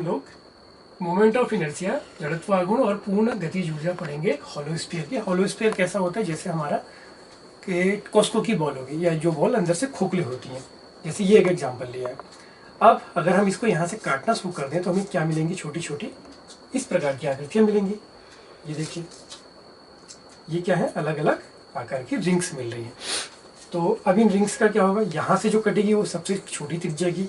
लोग moment of inertia, जड़त्वागुण और पूर्ण गतिज ऊर्जा पढ़ेंगे हॉलोस्फीयर की। हॉलोस्फीयर कैसा होता है, जैसे हमारा कि कॉस्को की बॉल होगी या जो बॉल अंदर से खोखली होती है, जैसे ये एक एग्जांपल लिया है। अब अगर हम इसको यहाँ से काटना शुरू कर दें तो हमें क्या मिलेंगी, छोटी छोटी इस प्रकार की आकृतियाँ मिलेंगी। ये देखिए, ये क्या है, अलग अलग आकार की रिंग्स मिल रही हैं। तो अब इन रिंग्स का क्या होगा, यहाँ से जो कटेगी वो सबसे छोटी त्रिज्या की,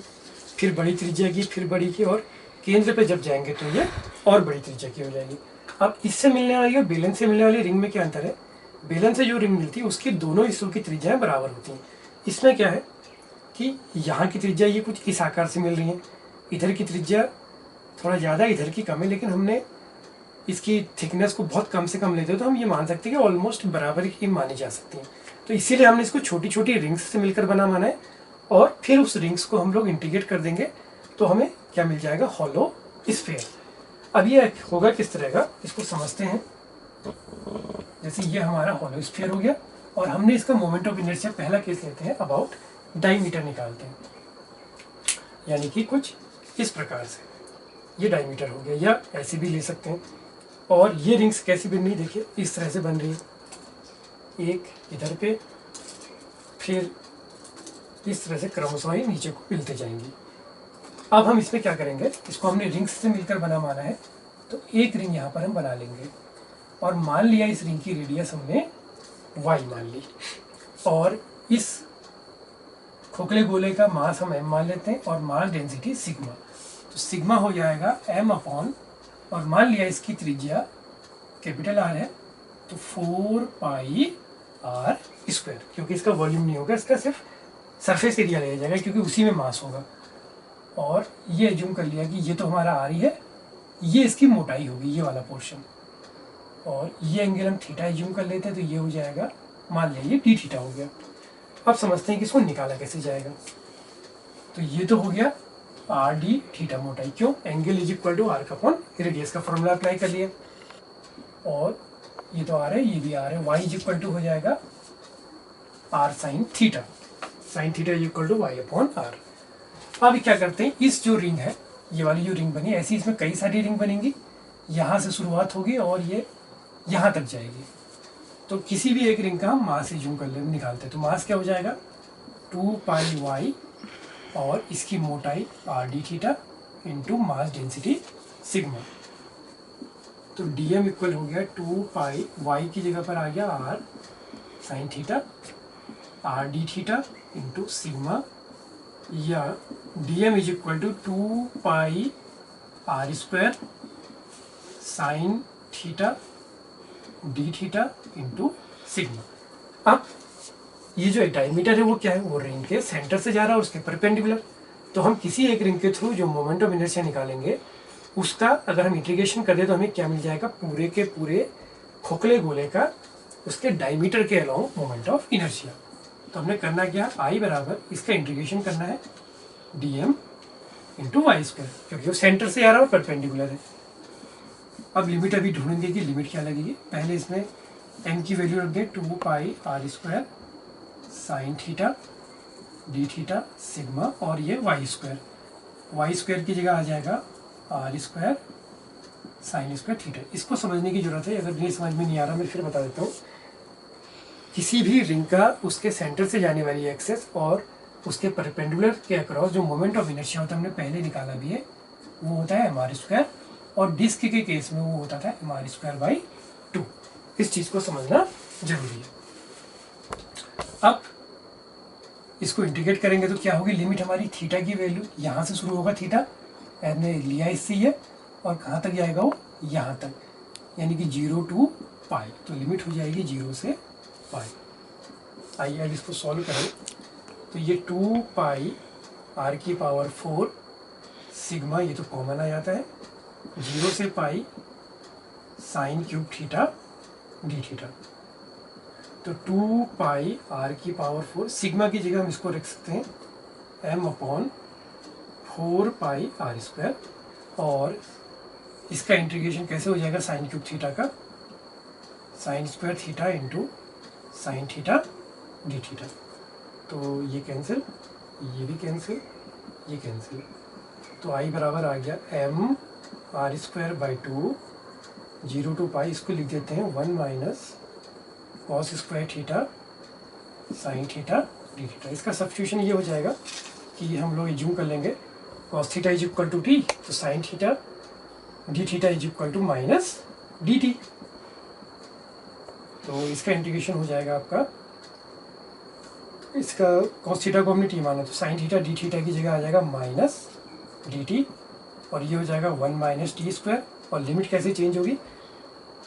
फिर बड़ी त्रिज्या की, फिर बड़ी की, और केंद्र पे जब जाएंगे तो ये और बड़ी त्रिज्या की हो जाएगी। अब इससे मिलने वाली और बेलन से मिलने वाली रिंग में क्या अंतर है, बेलन से जो रिंग मिलती है उसकी दोनों हिस्सों की त्रिज्याएं बराबर होती हैं। इसमें क्या है कि यहाँ की त्रिज्या ये कुछ इस आकार से मिल रही है, इधर की त्रिज्या थोड़ा ज़्यादा, इधर की कम है, लेकिन हमने इसकी थिकनेस को बहुत कम से कम लेते हो तो हम ये मान सकते हैं कि ऑलमोस्ट बराबर ही मानी जा सकती हैं। तो इसीलिए हमने इसको छोटी छोटी रिंग्स से मिलकर बना माना है, और फिर उस रिंग्स को हम लोग इंटीग्रेट कर देंगे तो हमें क्या मिल जाएगा, हॉलो स्फीयर। अब ये होगा किस तरह का, इसको समझते हैं। जैसे ये हमारा हॉलो स्फीयर हो गया, और हमने इसका मोमेंट ऑफ इनर्शिया पहला केस लेते हैं, अबाउट डायमीटर निकालते हैं, यानी कि कुछ इस प्रकार से ये डायमीटर हो गया, या ऐसे भी ले सकते हैं। और ये रिंग्स कैसी बन रही है, देखिए इस तरह से बन रही है, एक इधर पे, फिर इस तरह से क्रमशः ही नीचे को मिलते जाएंगी। अब हम इसमें क्या करेंगे, इसको हमने रिंग्स से मिलकर बना माना है, तो एक रिंग यहाँ पर हम बना लेंगे, और मान लिया इस रिंग की रेडियस हमने y मान ली, और इस खोखले गोले का मास हम m मान लेते हैं, और मास डेंसिटी सिग्मा। तो सिग्मा हो जाएगा m अपॉन, और मान लिया इसकी त्रिज्या कैपिटल R है, तो 4 पाई r स्क्वायर, क्योंकि इसका वॉल्यूम नहीं होगा, इसका सिर्फ सरफेस एरिया लिया जाएगा क्योंकि उसी में मास होगा। और ये एज्यूम कर लिया कि ये तो हमारा r ही है, ये इसकी मोटाई होगी, ये वाला पोर्शन, और ये एंगल हम थीटा एज्यूम कर लेते हैं, तो ये हो जाएगा, मान लिया ये डी थीटा हो गया। अब समझते हैं कि इसको निकाला कैसे जाएगा। तो ये तो हो गया आर डी थीटा मोटाई, क्यों, angle is equal to r का अपॉन रेडियस का फॉर्मूला अप्लाई कर लिया, और ये तो आर है, ये भी आर है, वाई इज इक्वल टू हो जाएगा r sine theta, sine theta is equal to y upon r. अब क्या करते हैं, इस जो रिंग है, ये वाली जो रिंग बनी, ऐसी इसमें कई सारी रिंग बनेंगी, यहाँ से शुरुआत होगी और ये यहाँ तक जाएगी। तो किसी भी एक रिंग का हम मास एज्यूम कर ले, निकालते हैं, तो मास क्या हो जाएगा 2 पाई वाई, और इसकी मोटाई are D theta into mass density sigma. तो डी एम इक्वल हो गया 2 पाई वाई की जगह पर आ गया R sine theta, R D theta into sigma, या D M is equal to 2 pi are square sine theta D theta into sigma. अब ये जो डायमीटर है वो क्या है, वो रिंग के सेंटर से जा रहा है और उसके परपेंडिकुलर। तो हम किसी एक रिंग के थ्रू जो मोमेंट ऑफ इनर्शिया निकालेंगे, उसका अगर हम इंटीग्रेशन कर दे तो हमें क्या मिल जाएगा, पूरे के पूरे खोखले गोले का उसके डायमीटर के अलाउंग मोमेंट ऑफ इनर्शिया। तो हमने करना क्या, आई बराबर इसका इंटीग्रेशन करना है d m into y square, क्योंकि वो सेंटर से आ रहा है और परपेंडिकुलर है। अब लिमिट अभी ढूंढेंगे कि लिमिट क्या लगेगी। पहले इसमें m की वैल्यू रख दें 2 pi are square sine theta D theta sigma, और ये वाई स्क्वायर की जगह आ जाएगा R square sine square theta. इसको समझने की जरूरत है, अगर नहीं समझ में नहीं आ रहा मैं फिर बता देता हूँ। किसी भी रिंग का उसके सेंटर से जाने वाली एक्सेस और उसके परपेंडिकुलर के अक्रॉस जो मोमेंट ऑफ इनर्शिया होता है, हमने पहले निकाला भी है, वो होता है एम आर स्क्वायर, और डिस्क के केस में वो होता था एम आर स्क्वायर बाई 2। इस चीज़ को समझना जरूरी है। अब इसको इंटीग्रेट करेंगे तो क्या होगी, लिमिट हमारी थीटा की वैल्यू यहाँ से शुरू होगा, थीटा हमने लिया इससे ये, और कहाँ तक जाएगा वो, यहाँ तक, यानी कि 0 टू पाई। तो लिमिट हो जाएगी 0 से पाई। आइए अब इसको सॉल्व करें। तो ये 2 पाई आर की पावर 4 सिग्मा, ये तो कॉमन आ जाता है, 0 से pi sine cube theta D theta. तो 2 पाई आर की पावर 4 सिग्मा की जगह हम इसको रख सकते हैं m upon 4 pi are square, और इसका इंटीग्रेशन कैसे हो जाएगा, साइन क्यूब थीटा का sine square theta into sine theta D theta. तो ये कैंसिल, ये भी कैंसिल, ये कैंसिल, तो आई बराबर आ गया M R square by 2 0 to pi, इसको लिख देते हैं 1 minus cos square theta sine theta D theta. इसका सब्स्टिट्यूशन ये हो जाएगा कि हम लोग एज्यूम कर लेंगे cos theta is equal to T, तो sine theta D theta is equal to minus D T. तो इसका इंटीग्रेशन हो जाएगा आपका, इसका कॉस थीटा को हमने टी माना तो साइन थीटा डी थीटा की जगह आ जाएगा माइनस डी टी, और ये हो जाएगा 1 माइनस टी स्क्वायर। और लिमिट कैसे चेंज होगी,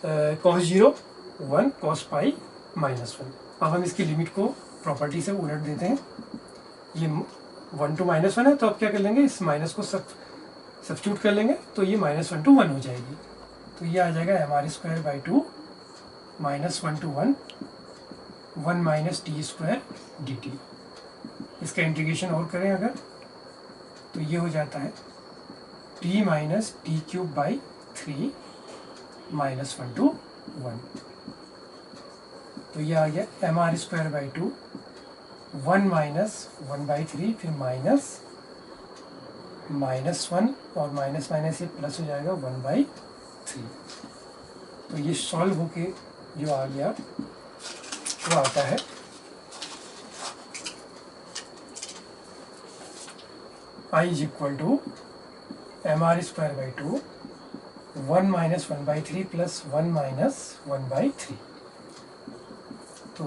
कॉस 0 1 कॉस पाई माइनस 1। अब हम इसकी लिमिट को प्रॉपर्टी से उलट देते हैं, ये 1 टू -1 है, तो अब क्या कर लेंगे, इस माइनस को सब्स्टिट्यूट कर लेंगे, तो ये -1 टू 1 हो जाएगी। तो ये आ जाएगा m are square by 2 -1 to 1 1 minus t square d t. इसका इंटीग्रेशन और करें अगर, तो ये हो जाता है t minus t cube by 3 -1 to 1। तो ये आ गया M R square by 2 1 minus 1/3, फिर -1 और माइनस माइनस ये प्लस हो जाएगा 1/3। तो ये सॉल्व होके जो आ गया वो आता है I is equal to M are square by 2 1 minus 1/3 plus 1 minus 1/3। तो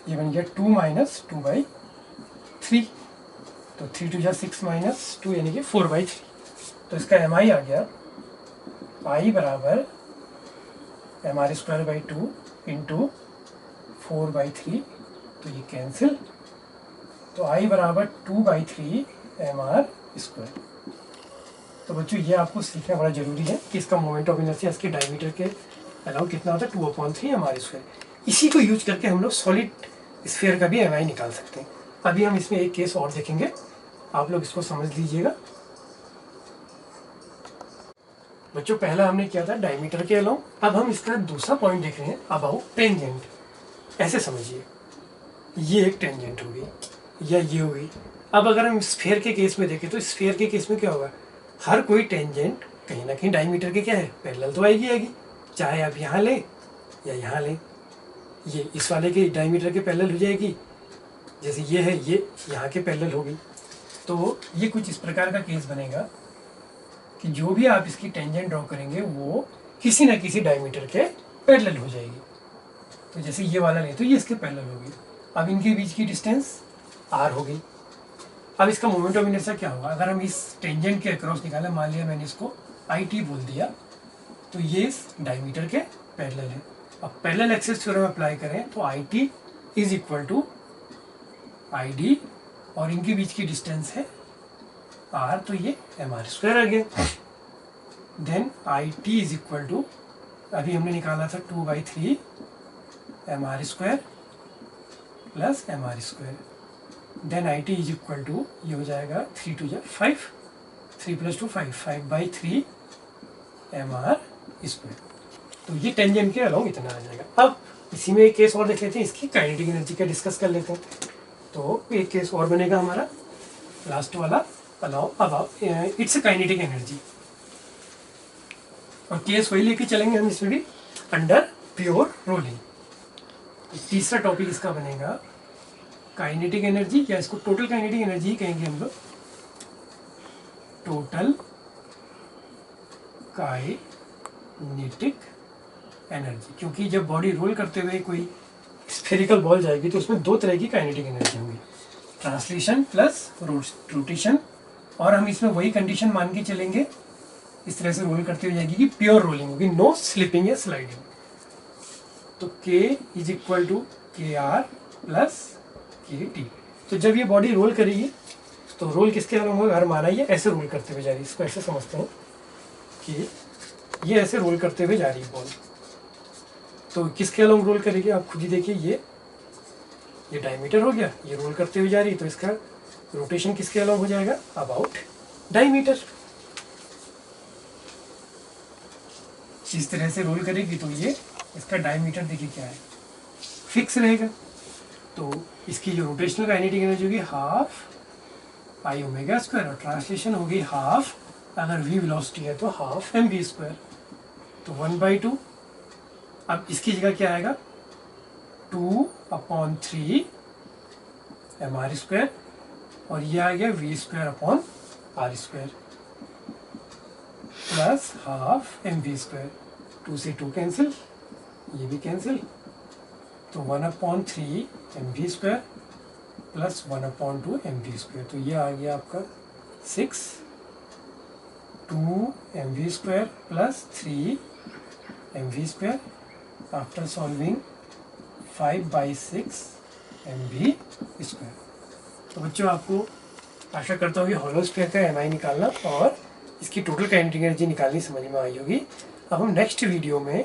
ये बन गया 2 माइनस 2/3, तो 3 2 6 माइनस 2 यानी कि 4/3। तो इसका एम आई आ गया आई बराबर m are square by 2 into 4/3, तो ये कैंसिल, तो आई बराबर 2/3 एम आर स्क्वायर। तो बच्चों ये आपको सीखना बड़ा जरूरी है कि इसका मोमेंट ऑफ इनर्शिया इसके डायमीटर के अलाउ कितना होता है 2/3 एम आर स्क्वायर। इसी को यूज करके हम लोग सॉलिड स्फीयर का भी एम आई निकाल सकते हैं। अभी हम इसमें एक केस और देखेंगे, आप लोग इसको समझ लीजिएगा। बच्चों पहला हमने किया था डायमीटर के अलाउ, अब हम इसका दूसरा पॉइंट देख रहे हैं अबाउट टेंजेंट। ऐसे समझिए, ये एक टेंजेंट हो गई या ये हो गई। अब अगर हम स्फीयर के केस में देखें तो स्फीयर के केस में क्या होगा, हर कोई टेंजेंट कहीं ना कहीं डायमीटर के क्या है पैरेलल तो आएगी, चाहे आप यहाँ लें या यहाँ लें। ये इस वाले के डायमीटर के पैरेलल हो जाएगी, जैसे ये है ये यहाँ के पैरेलल होगी। तो ये कुछ इस प्रकार का केस बनेगा कि जो भी आप इसकी टेंजेंट ड्रॉ करेंगे वो किसी न किसी डायमीटर के पैरेलल हो जाएगी। तो जैसे ये वाला ले तो ये इसके पैरेलल होगी। अब इनके बीच की डिस्टेंस r होगी। अब इसका मोमेंट ऑफ इनर्शिया क्या होगा, अगर हम इस टेंजेंट के अक्रॉस निकालें, मान लिया मैंने इसको आई टी बोल दिया, तो ये इस डायमीटर के पैरेलल है। अब पैरेलल एक्सिस थ्योरम अप्लाई करें तो I T is equal to I D, और इनके बीच की डिस्टेंस है r, तो ये एम आर स्क्वायर आ गया। Then I T is equal to, अभी हमने निकाला था 2/3 m are square plus m are square. Then I T is equal to, ये हो जाएगा 3 2 5, 3 + 2 5, 5/3 एम आर स्क्वायर। तो ये टेंजेंट के अलाउ इतना आ जाएगा। अब इसी में एक केस और देख लेते हैं, इसकी काइनेटिक एनर्जी का डिस्कस कर लेते हैं। तो एक केस और बनेगा हमारा लास्ट वाला, allow about it's kinetic energy, और केस वही लेके चलेंगे हम इसमें भी, अंडर प्योर रोलिंग। तीसरा टॉपिक इसका बनेगा काइनेटिक एनर्जी, या इसको टोटल काइनेटिक एनर्जी ही कहेंगे हम लोग, टोटल काइनेटिक एनर्जी। क्योंकि जब बॉडी रोल करते हुए कोई स्फेरिकल बॉल जाएगी तो उसमें दो तरह की काइनेटिक एनर्जी होगी, ट्रांसलेशन प्लस रोटेशन। और हम इसमें वही कंडीशन मान के चलेंगे, इस तरह से रोल करते हुए जाएगी कि प्योर रोलिंग होगी, नो स्लिपिंग या स्लाइडिंग। तो K is equal to KR plus KT। तो जब ये बॉडी रोल करेगी तो रोल किसके अलाउ होगा, अगर माना ये ऐसे रोल करते हुए जा रही है, इसको ऐसे समझते हैं कि ये ऐसे रोल करते हुए जा रही है बॉल, तो किसके अलाउ रोल करेगी, आप खुद ही देखिए, ये डायमीटर हो गया, ये रोल करते हुए जा रही है, तो इसका रोटेशन किसके अलाउ हो जाएगा, अबाउट डायमीटर। इस तरह से रोल करेगी तो ये इसका डायमीटर देखिए क्या है, फिक्स रहेगा। तो इसकी जो रोटेशनल काइनेटिक एनर्जी होगी हाफ आई ओमेगा स्क्वायर, और ट्रांसलेशन होगी हाफ, अगर v वेलोसिटी है तो हाफ एम वी स्क्वायर, तो 1/2। अब इसकी जगह क्या आएगा, 2/3 एम आर स्क्वायर, और ये आ गया v square upon r square plus half m v square. 2 से 2 कैंसिल, ये भी कैंसिल, तो 1/3 m v square plus 1/2 m v square, तो ये आ गया आपका 6, 2 m v square plus 3 m v square, after solving 5/6 m v square. तो बच्चों, आपको आशा करता हूँ कि हॉलो स्फीयर का एम आई निकालना और इसकी टोटल काइनेटिक एनर्जी निकालनी समझ में आई होगी। अब हम नेक्स्ट वीडियो में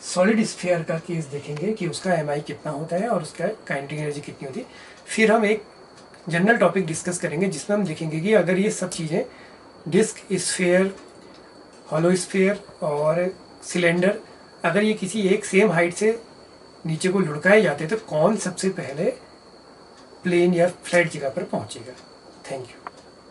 सॉलिड स्फीयर का केस देखेंगे कि उसका एम आई कितना होता है और उसका काइनेटिक एनर्जी कितनी होती है। फिर हम एक जनरल टॉपिक डिस्कस करेंगे जिसमें हम देखेंगे कि अगर ये सब चीज़ें डिस्क, स्फीयर, हॉलो स्फीयर और सिलेंडर, अगर ये किसी एक सेम हाइट से नीचे को लुढ़काए जाते हैं तो कौन सबसे पहले प्लेन या फ्लैट जगह पर पहुंचेगा। Thank you.